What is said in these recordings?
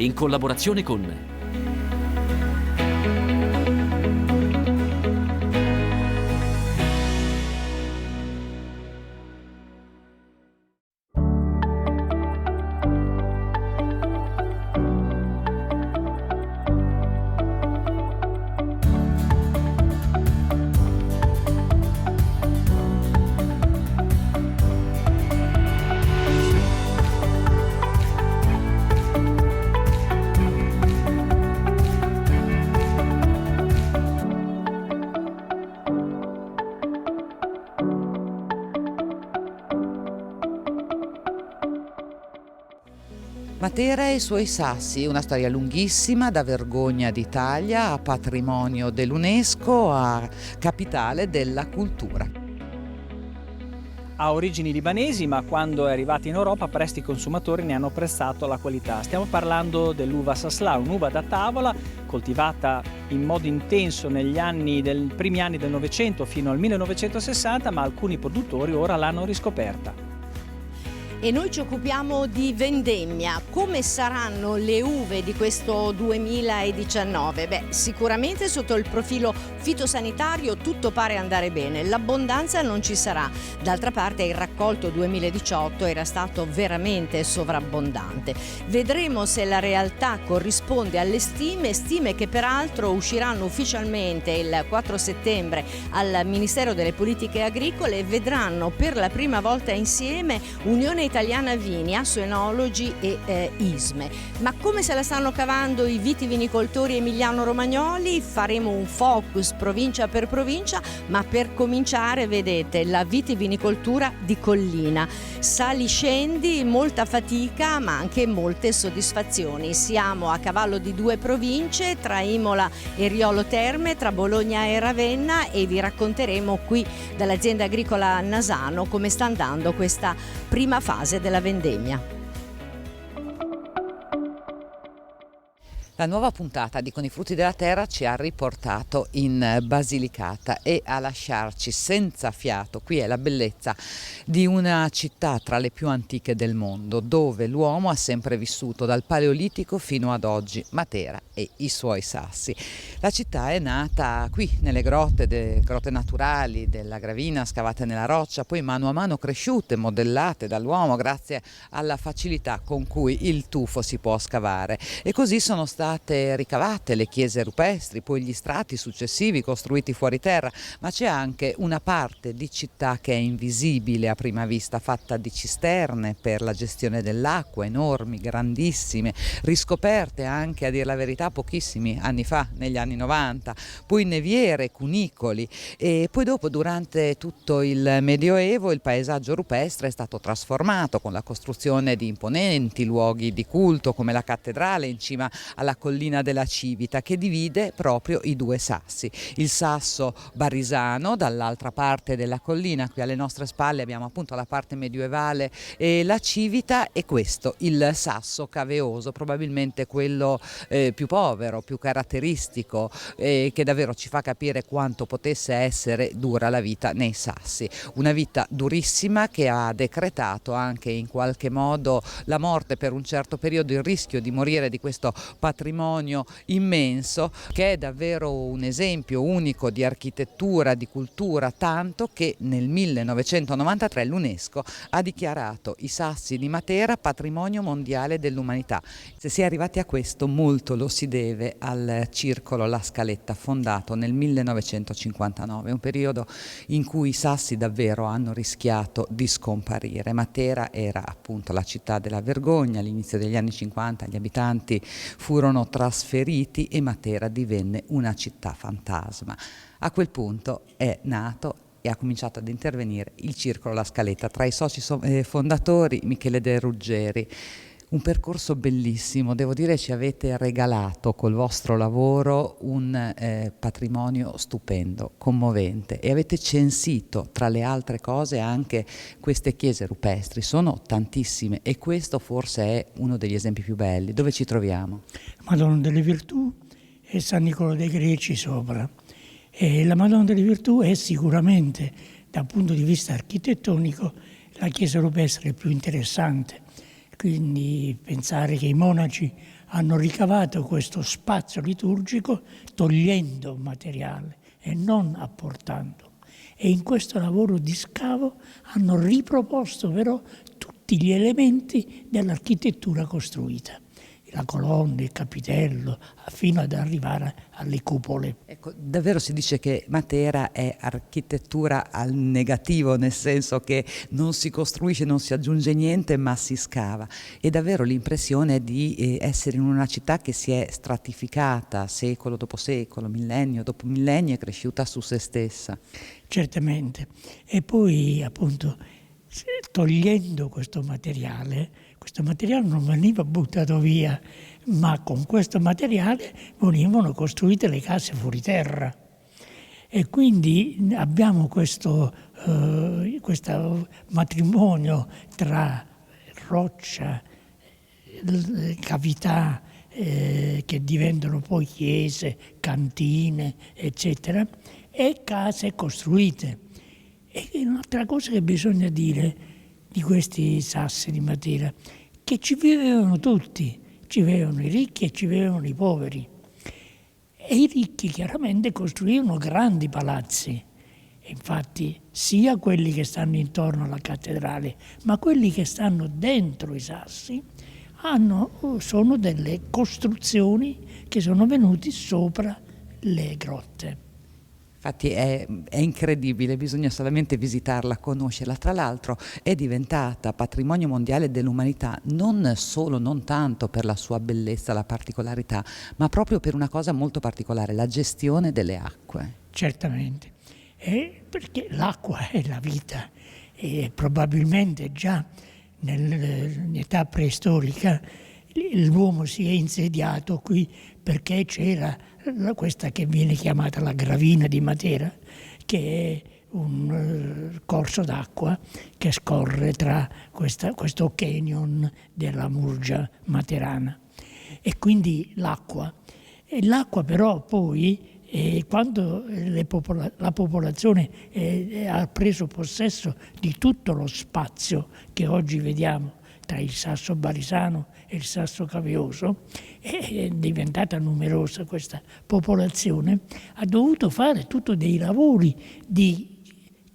in collaborazione con Matera e i suoi sassi, una storia lunghissima, da vergogna d'Italia a patrimonio dell'UNESCO a capitale della cultura. Ha origini libanesi, ma quando è arrivata in Europa presto i consumatori ne hanno apprezzato la qualità. Stiamo parlando dell'uva Sasla, un'uva da tavola coltivata in modo intenso negli primi anni del Novecento fino al 1960, ma alcuni produttori ora l'hanno riscoperta. E noi ci occupiamo di vendemmia. Come saranno le uve di questo 2019? Beh, sicuramente sotto il profilo fitosanitario tutto pare andare bene, l'abbondanza non ci sarà. D'altra parte il raccolto 2018 era stato veramente sovrabbondante. Vedremo se la realtà corrisponde alle stime che peraltro usciranno ufficialmente il 4 settembre al Ministero delle Politiche Agricole e vedranno per la prima volta insieme Unione Italiana Vini, Assoenologi e ISME. Ma come se la stanno cavando i vitivinicoltori emiliano-romagnoli? Faremo un focus provincia per provincia, ma per cominciare vedete la vitivinicoltura di collina. Sali scendi, molta fatica ma anche molte soddisfazioni. Siamo a cavallo di due province, tra Imola e Riolo Terme, tra Bologna e Ravenna, e vi racconteremo qui dall'azienda agricola Nasano come sta andando questa prima fase della vendemmia. La nuova puntata di Con i frutti della terra ci ha riportato in Basilicata e a lasciarci senza fiato. Qui è la bellezza di una città tra le più antiche del mondo, dove l'uomo ha sempre vissuto dal Paleolitico fino ad oggi, Matera e i suoi sassi. La città è nata qui nelle grotte naturali della Gravina scavate nella roccia, poi mano a mano cresciute, modellate dall'uomo grazie alla facilità con cui il tufo si può scavare, e così sono state ricavate le chiese rupestri, poi gli strati successivi costruiti fuori terra, ma c'è anche una parte di città che è invisibile a prima vista, fatta di cisterne per la gestione dell'acqua, enormi, grandissime, riscoperte anche, a dir la verità, pochissimi anni fa, negli anni 90, poi neviere, cunicoli, e poi dopo, durante tutto il Medioevo, il paesaggio rupestre è stato trasformato con la costruzione di imponenti luoghi di culto come la cattedrale in cima alla collina della Civita, che divide proprio i due sassi, il sasso barisano dall'altra parte della collina. Qui alle nostre spalle abbiamo appunto la parte medioevale e la Civita, e questo il sasso caveoso, probabilmente quello più povero, più caratteristico, che davvero ci fa capire quanto potesse essere dura la vita nei sassi, una vita durissima che ha decretato anche in qualche modo la morte per un certo periodo, il rischio di morire di questo patrimonio immenso, che è davvero un esempio unico di architettura, di cultura, tanto che nel 1993 l'UNESCO ha dichiarato i sassi di Matera patrimonio mondiale dell'umanità. Se si è arrivati a questo, molto lo si deve al circolo La Scaletta, fondato nel 1959, un periodo in cui i sassi davvero hanno rischiato di scomparire. Matera era appunto la città della vergogna. All'inizio degli anni 50 gli abitanti furono trasferiti e Matera divenne una città fantasma. A quel punto è nato e ha cominciato ad intervenire il Circolo La Scaletta, tra i soci fondatori Michele De Ruggeri. Un percorso bellissimo, devo dire, ci avete regalato col vostro lavoro un patrimonio stupendo, commovente, e avete censito tra le altre cose anche queste chiese rupestri. Sono tantissime e questo forse è uno degli esempi più belli. Dove ci troviamo? Madonna delle Virtù e San Nicolò dei Greci sopra. E la Madonna delle Virtù è sicuramente, dal punto di vista architettonico, la chiesa rupestre più interessante. Quindi pensare che i monaci hanno ricavato questo spazio liturgico togliendo materiale e non apportando. E in questo lavoro di scavo hanno riproposto però tutti gli elementi dell'architettura costruita. La colonna, il capitello, fino ad arrivare alle cupole. Ecco, davvero si dice che Matera è architettura al negativo, nel senso che non si costruisce, non si aggiunge niente, ma si scava. E davvero l'impressione è di essere in una città che si è stratificata secolo dopo secolo, millennio dopo millennio, è cresciuta su se stessa. Certamente. E poi appunto togliendo questo materiale non veniva buttato via, ma con questo materiale venivano costruite le case fuori terra. E quindi abbiamo questo matrimonio tra roccia, cavità che diventano poi chiese, cantine, eccetera, e case costruite. E un'altra cosa che bisogna dire di questi sassi di Matera, che ci vivevano tutti, ci vivevano i ricchi e ci vivevano i poveri. E i ricchi chiaramente costruivano grandi palazzi, e infatti sia quelli che stanno intorno alla cattedrale, ma quelli che stanno dentro i sassi sono delle costruzioni che sono venuti sopra le grotte. Infatti è incredibile, bisogna solamente visitarla, conoscerla. Tra l'altro è diventata patrimonio mondiale dell'umanità non tanto per la sua bellezza, la particolarità, ma proprio per una cosa molto particolare, la gestione delle acque. Certamente, perché l'acqua è la vita e probabilmente già nell'età preistorica l'uomo si è insediato qui perché c'era questa che viene chiamata la gravina di Matera, che è un corso d'acqua che scorre tra questo canyon della Murgia materana. E quindi l'acqua però poi, quando la popolazione ha preso possesso di tutto lo spazio che oggi vediamo tra il Sasso Barisano e il Sasso Cavioso, è diventata numerosa questa popolazione, ha dovuto fare tutti dei lavori di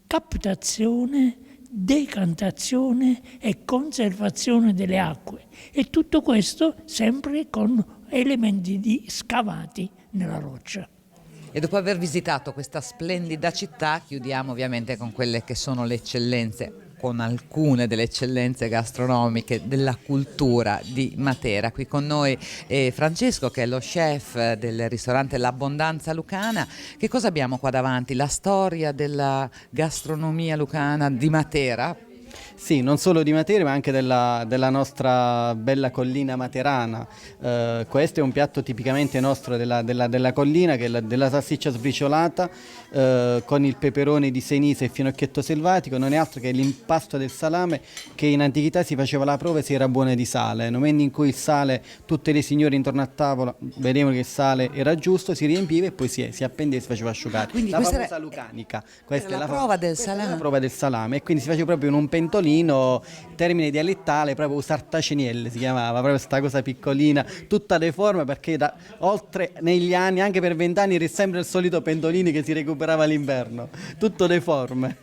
captazione, decantazione e conservazione delle acque, e tutto questo sempre con elementi scavati nella roccia. E dopo aver visitato questa splendida città, chiudiamo ovviamente con quelle che sono le eccellenze, con alcune delle eccellenze gastronomiche della cultura di Matera. Qui con noi Francesco, che è lo chef del ristorante L'Abbondanza Lucana. Che cosa abbiamo qua davanti? La storia della gastronomia lucana di Matera? Sì, non solo di Matera ma anche della nostra bella collina materana. Questo è un piatto tipicamente nostro della collina, che è della salsiccia sbriciolata con il peperone di Senise e finocchietto selvatico. Non è altro che l'impasto del salame, che in antichità si faceva la prova se era buona di sale. Nel momento in cui il sale, tutte le signore intorno a tavola vedevano che il sale era giusto, si riempiva e poi si appendeva e si faceva asciugare. Quindi la questa famosa lucanica. Questa è la prova del salame. La prova del salame, e quindi si faceva proprio in un pentolino, termine dialettale, proprio sartacenielle si chiamava, proprio questa cosa piccolina, tutta deforme, perché oltre negli anni, anche per 20 anni, era sempre il solito pentolino che si recuperava l'inverno, tutto deforme.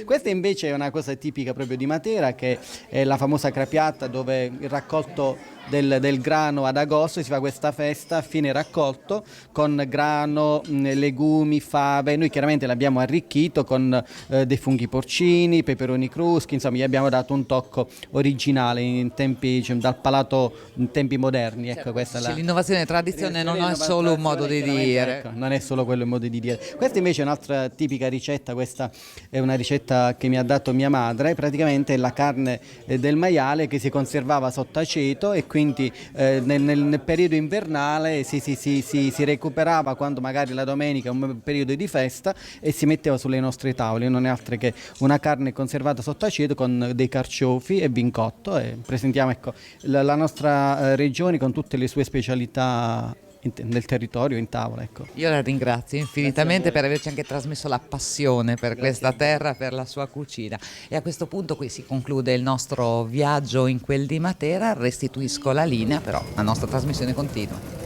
Questa invece è una cosa tipica proprio di Matera, che è la famosa crapiata, dove il raccolto del grano ad agosto si fa questa festa a fine raccolto con grano, legumi, fave. Noi chiaramente l'abbiamo arricchito con dei funghi porcini, peperoni cruschi, insomma gli abbiamo dato un tocco originale in tempi, dal palato in tempi moderni. Ecco, questa l'innovazione e tradizione non è solo un modo di dire. Ecco, non è solo quello il modo di dire. Questa invece è un'altra tipica ricetta, questa è una ricetta che mi ha dato mia madre, praticamente è la carne del maiale che si conservava sotto aceto, e quindi nel periodo invernale si recuperava, quando magari la domenica è un periodo di festa, e si metteva sulle nostre tavole. Non è altro che una carne conservata sotto aceto con dei carciofi e vincotto, e presentiamo, ecco, la nostra regione con tutte le sue specialità nel territorio, in tavola. Ecco. Io la ringrazio infinitamente per averci anche trasmesso la passione per questa terra, per la sua cucina. E a questo punto qui si conclude il nostro viaggio in quel di Matera, restituisco la linea, però la nostra trasmissione continua.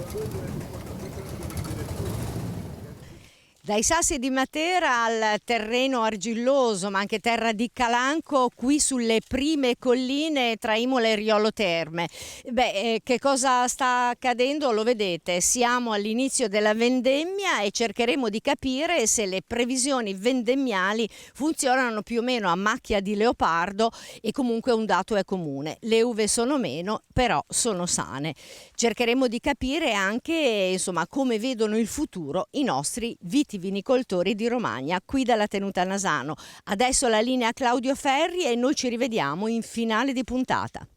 Dai sassi di Matera al terreno argilloso, ma anche terra di calanco, qui sulle prime colline tra Imola e Riolo Terme. Che cosa sta accadendo? Lo vedete, siamo all'inizio della vendemmia e cercheremo di capire se le previsioni vendemmiali funzionano più o meno a macchia di leopardo, e comunque un dato è comune: le uve sono meno, però sono sane. Cercheremo di capire anche, insomma, come vedono il futuro i nostri vitivinicoltori di Romagna, qui dalla Tenuta Nasano. Adesso la linea a Claudio Ferri e noi ci rivediamo in finale di puntata.